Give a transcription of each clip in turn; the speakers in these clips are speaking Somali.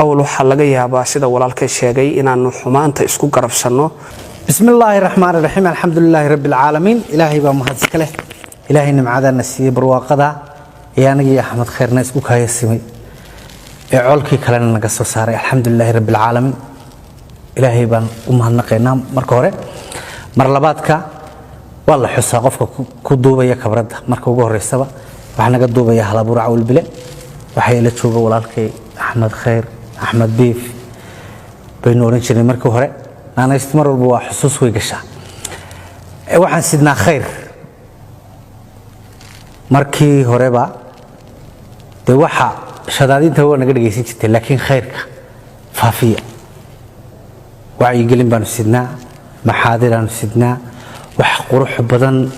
أول waxa laga yaabaa sida walaalkay sheegay inaanu xumaanta isku garabsano. بسم الله الرحمن الرحيم الحمد لله رب العالمين إلهي بمهدسك له إلهي نمعذا نسيه برواقضة يانجي أحمد خير ناس بكاي السمي عولكي كلنا نقصو ساري الحمد لله رب العالمين إلهي بان ومهنقينا مركوري مرلباتك والله حسا قفك كدوبة يا كبرد مركو جوهر السبا وحنا قدوبة يا هلا برع والبلاء وحيل تشوفه ولالكي أحمد خير أحمد بيف بينورين شنو مركو هري أنا استمر بوا حسوس ويقشة وحن سيدنا خير مركي هربا ده وحى شدادين تهو نقدر جيسين شتى لكن خيرك فافية وعي قلنا بنو سيدنا محاضر بنو سيدنا وح قروح بدن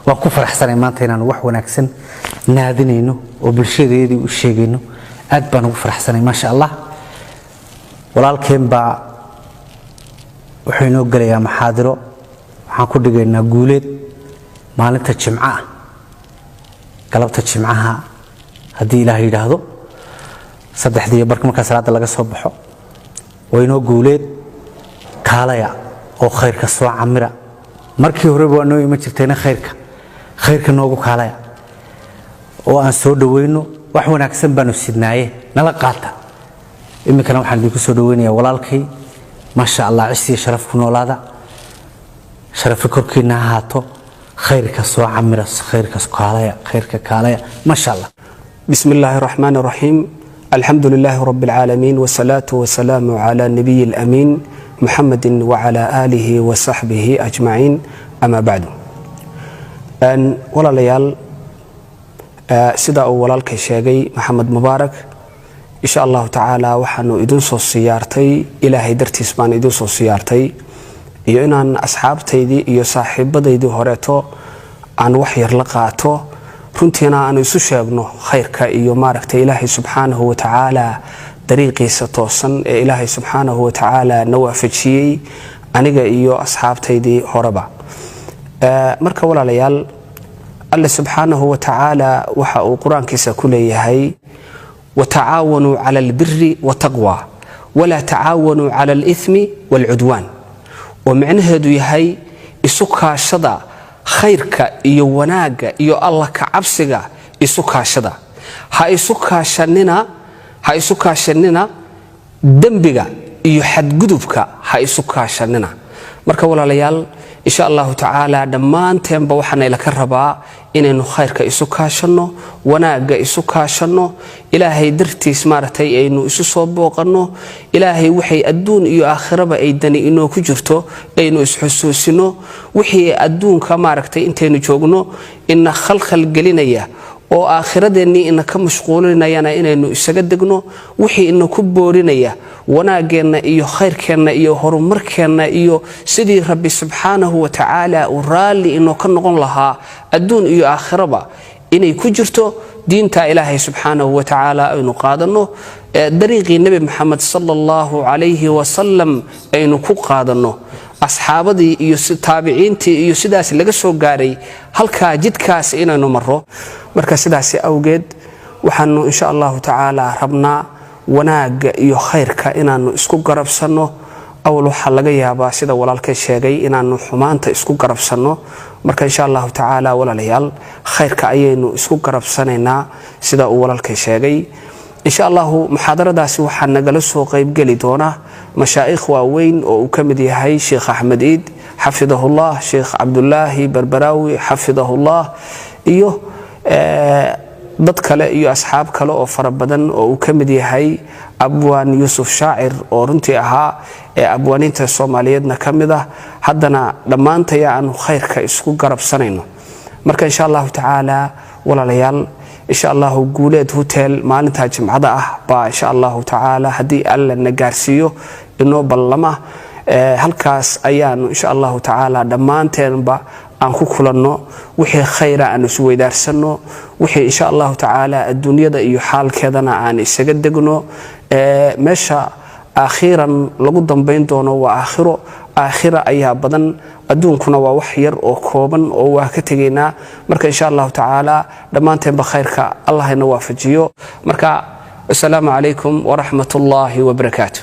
وكفر أحسن ما تينا وح ونكسن نادينه وبالشيء ذي والشيء إنه أدبنا وكفر أحسن ما شاء الله ولكن با وحين نقول يا محاضره حنقول لنا قولت مالنت الجمعة قلبت الجمعة هدي إلهي هذا صدق دي بركم كسرات الله صبحه وينو قولت كاليا أو خير كسوع عمرة مركي هربوا إنه يمشيتنا خيرك نوجو كاليا وأنسود وينو وحنا أقسم بنو سيدنايه نلقاته إما كانوا حد بيكسود ويني ولالكي ما شاء الله عسي شرفكم ولادا شرفكم كنا هاتو خيرك سوا عمرة خيرك سكاليا خيرك كاليا ما شاء الله. بسم الله الرحمن الرحيم الحمد لله رب العالمين والصلاة والسلام على النبي الأمين محمد وعلى آله وصحبه أجمعين أما بعد أن ولا ليال سيدا أولا الكشاقي محمد مبارك إن شاء الله تعالى وحنو إدون سو سيارتي إلهي درتيس بان إدون سو سيارتي إيو إنان أصحاب تيدي إيو صاحب بديدو هوريتو عن وحير لقاتو رنتينا أنو إسو شاقنو خيرك إيو ماركت إلهي سبحانه وتعالى طريقي ستوصن إلهي سبحانه وتعالى نوافجي أنيقا إيو أصحاب تيدي هوربا مركا ولا ليال الله سبحانه وتعالى وحاو قرآن كيسا كليهي وتعاونوا على البر والتقوى ولا تعاونوا على الإثم والعدوان ومعنى دو يهي إسوكا شدا خيرك إيو وناق إيو الله كعبسك إسوكا شدا ها إسوكا شننا دنبك إيو حد قدبك ها إسوكا شننا مركا ولا ليال إن شاء الله تعالى دمان تنبا وحنا إلى كربا إنه خيرك إسوكا شنو وناق إسوكا شنو إلهي درتي سمارتي إنه إسوسو بوقنو إلهي وحي أدون إيو آخربا إيداني إنه كجرتو إنه إسحسوسينو وحي أدون كماركتي إنتينو جوغنو إن خلق القلينية oo aakhiradeeni in ka mashquulinayana inaynu isaga degno wixii in ku boorinaya wanaageena iyo khayrkeena iyo horumarkeena iyo sidii rabbi subhanahu wa ta'ala u raali inoo ka noqon lahaa adduun iyo aakhiraba inay ku jirto diinta ilaahay subhanahu wa ta'ala aynu qaadano dariiqii nabi maxamed sallallahu alayhi wa sallam aynu ku qaadano asxaabadii iyo taabiciintii iyo sidaas laga soo gaaray halka jidkaas inaynu maro marka sidaas awgeed waxaanu insha Allah ta'ala rabnaa wanaaga iyo khayrka inaanu isku garabsano awal waxa laga yaabaa sida walaalkay sheegay inaanu xumaanta isku garabsano marka insha Allah ta'ala walaalayaal khayrka ayaynu isku garabsanaynaa sida uu walaalkay sheegay إن شاء الله محاضرة داسي وحنا جلسوا قيب جلي دونا مشايخ واوين وكمدي هاي شيخ أحمد إيد حفظه الله شيخ عبد الله بربراوي حفظه الله إيوه ضد كلا إيوه أصحاب كلا وفربدن وكمدي هاي أبوان يوسف شاعر ورنتي أها أبوان أنت الصوماليين كمده حدنا لما أنت يعني خير كيسكو قرب سنين مركا إن شاء الله تعالى ولا ليال إن شاء الله قولت هوتيل ما نتاج معضاء با إن شاء الله تعالى هدي ألا نجارسيو إنه باللمه هالكاس أيان إن شاء الله تعالى دمان تنبا أنكو كلنا وحي خيرا أن نسوي درسنا وحي إن شاء الله تعالى الدنيا ده يحال كذا عن السجدجنو مشى أخيرا لقدام بين دونه وآخره آخرة أيها بدن أدون كنا وحير أو كوبن أو وهكتجينا مركا إن شاء الله تعالى دمان تنبا خيرك الله ينوافجيو مركا wasalaamu calaykum waraxmat ullaahi wabarakaatu.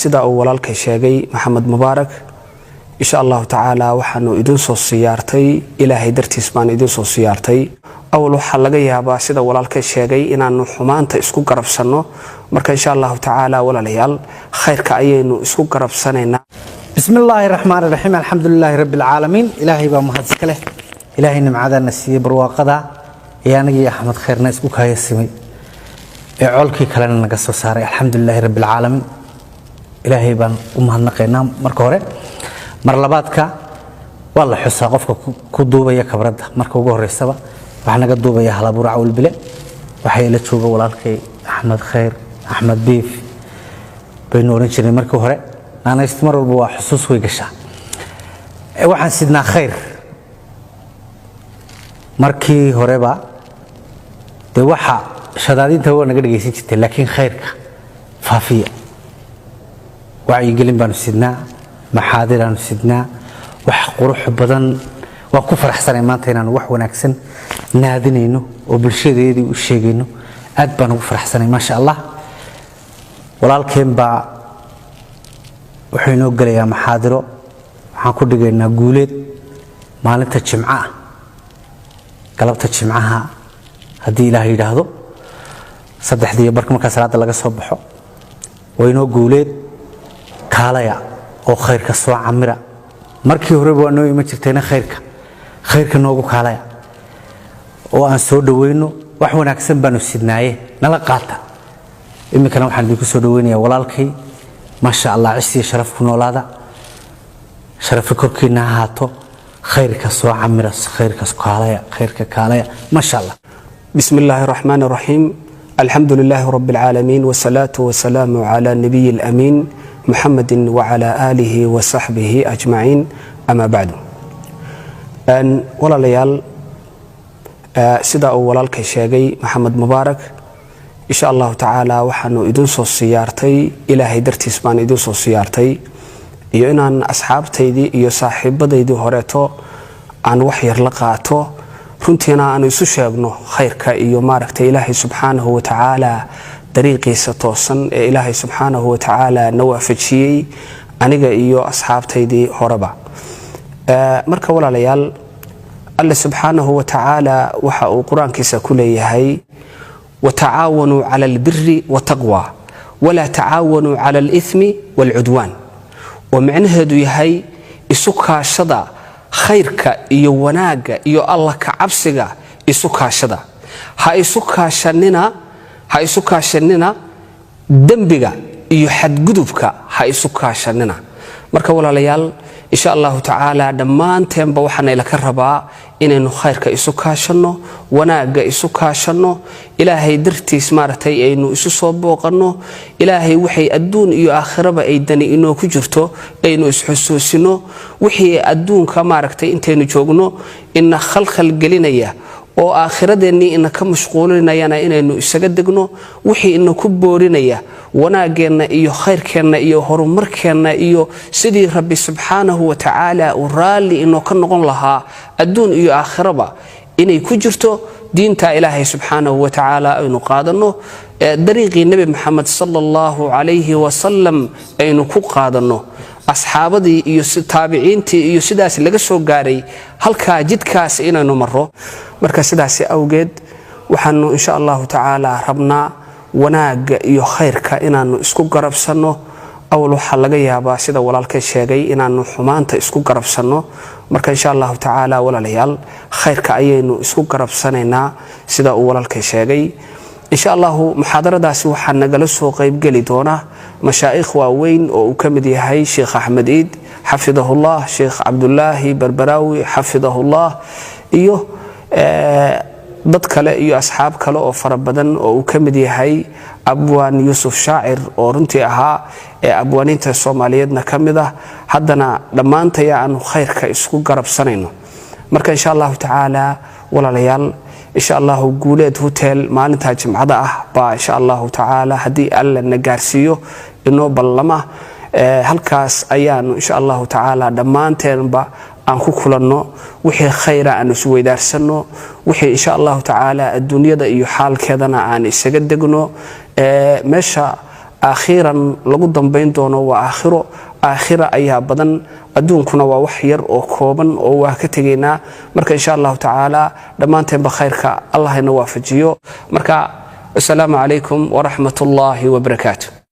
sida uu walaalkay sheegay maxamed mubaarak insha Allah taala waxaanu idin soo siyaartay ilaahay dartiis baan idin soo siyaartay awal waxa laga yaabaa sida walaalkay sheegay inaanu xumaanta isku garabsano marka insha Allah taala walaalayaal khayrka ayaynu isku garabsanaynaa. bismillaahir rahmaanir rahiim alxamdulillaahi rabbil caalamiin ilaahay baa mahad iska leh ilaahay nimcadana siiyay barwaaqada yaanigi Axmed khayrna isku kaaysimay ee colkii kalena naga soo saaray alxamdulillaahi rabbil caalamiin ilaahay baan u mahadnaqaynaa marka hore mar labaadka waa la xusaa qofka ku duubaya kabrada marka ugu horeysaba waxa naga duubaya halabuur cawl bile waxa ila jooga walaalkay Axmed khayr Axmed biif baynu oran jiray marka hore ana istimar walba waa xusuus way gashaa waxaan sidnaa khayr markii horeba de waxa shadaadinta waa naga dhageysan jirtay laakiin khayrka faafiya wacyigelin baanu sidnaa maxaadiraanu sidnaa wax qurux badan waa ku faraxsanay maanta inaan wax wanaagsan naadinayno oo bulshadeedii u sheegayno aad baan ugu faraxsanay ma sha Allah walaalkeen baa wuxuu inoo galayaa maxaadiro waxaan ku dhigaynaa guuleed maalinta jimcaha galabta jimcaha haddii Ilaahay yiraahdo 3 barka marka salaada laga soo baxo waynoo guuleed kaalaya oo khayrka soo camira markii hore waa noo ima jirtayna khayrka noogu kaalaya oo aan soo dhaweyno wax wanaagsan baanu sidnaaye nala qaata imikana waxaan idinku soo dhaweynayaa walaalkay ma sha Allah cisi sharaf ku noolaada sharaf korkiina haato khayrka soo camira khayrka kaalaya ma sha Allah. bismillaahir rahmaanir rahiim alxamdulillaahi rabbil caalamiin wasalaatu wasalaamu ala nabiyil amiin محمد وعلى آله وصحبه أجمعين أما بعد ولا ليال سيدا أولالك شاقي محمد مبارك إن شاء الله تعالى وحنو إدن سو سيارتي إلهي درتي اسمان إدن سو سيارتي iyo inaan asxaabtaydii iyo saaxiibadaydii horeeto aan wax yar la qaato runtiina aan isu sheegno khayrka iyo maaragtay Ilaahay subhanahu wa ta'ala dariiqiisa toosan ee Ilaahay subhanahu wa ta'ala nawaafajiyay aniga iyo asxaabtaydii horeba marka walaalayaal Allah subhanahu wa ta'ala waxa uu quraankiisa ku leeyahay wa ta'awanu 'ala al-birri wa taqwa wa la ta'awanu 'ala al-ithmi wal-'udwan ومعنهدو يهي isu kaashada khayrka iyo wanaaga iyo Allah ka cabsiga isu kaashada ha isu kaashanina dambiga iyo xadgudubka ha isu kaashanina marka walaalayaal insha Allah taala dhamaanteanba waxaan ila ka rabaa inaynu khayrka isu kaashano wanaaga isu kaashano ilaahay dartiis maartay aynu isu soo booqano ilaahay waxay adduun iyo aakhiraba ay dani inoo ku jirto aynu isxusuusino wixii adduunka maartay intaynu joogno in khalkhal gelinaya oo aakhiradeenni in ka mashquulinayana inaynu isaga degno wixii in ku boorinaya wanaageena iyo khayrkeena iyo horumarkeena iyo sidii Rabbi subhanahu wa ta'ala uu raali inoo ka noqon lahaa adduun iyo aakhiraba inay ku jirto diinta Ilaahay subhanahu wa ta'ala aynu qaadano dariiqii Nabi Muhammad sallallahu alayhi wa sallam aynu ku qaadano asxaabadii iyo taabiciintii iyo sidaas laga soo gaaray halka jidkaas inaynu maro marka sidaas awgeed waxaanu insha Allah ta'ala rabnaa wanaaga iyo khayrka inaanu isku garabsano awal waxa laga yaabaa sida walaalkay sheegay inaanu xumaanta isku garabsano marka insha Allah ta'ala walaalayaal khayrka ayaynu isku garabsanaynaa sida uu walaalkay sheegay إن شاء الله محاضرة داسي وحنا جلسوا قيب قلي دونا مشايخ واوين وكمدي هاي شيخ أحمد إيد حفظه الله شيخ عبد الله بربراوي حفظه الله إيوه dad kale iyo asxaab kale oo fara badan oo uu kamid yahay abwaan Yusuf Shaacir oo runtii ahaa abwaaninta Soomaaliyeedna kamid ah haddana dhamaantay aan khayrka isku garabsanayno marka insha Allah taala walaalayaal insha Allah guuleed hotel maalinta jimcada ah ba insha Allah taala hadii alla na gaarsiiyo inoo ballama halkaas ayaan insha Allah taala dhamaanteenba aan ku kulanno wixii khayra aan isu weydaarsano wixii insha Allah taala adduunyada iyo xaalkeedana aan isaga degno meesha akhiran lagu dambeyn doono waa aakhira ayaa badan adduunkuna waa wax yar oo kooban oo waa ka tageynaa marka insha Allah taala dhamaanteen ba khayrka Allah ina waafajiyo marka assalaamu alaykum wa rahmatullahi wa barakatuh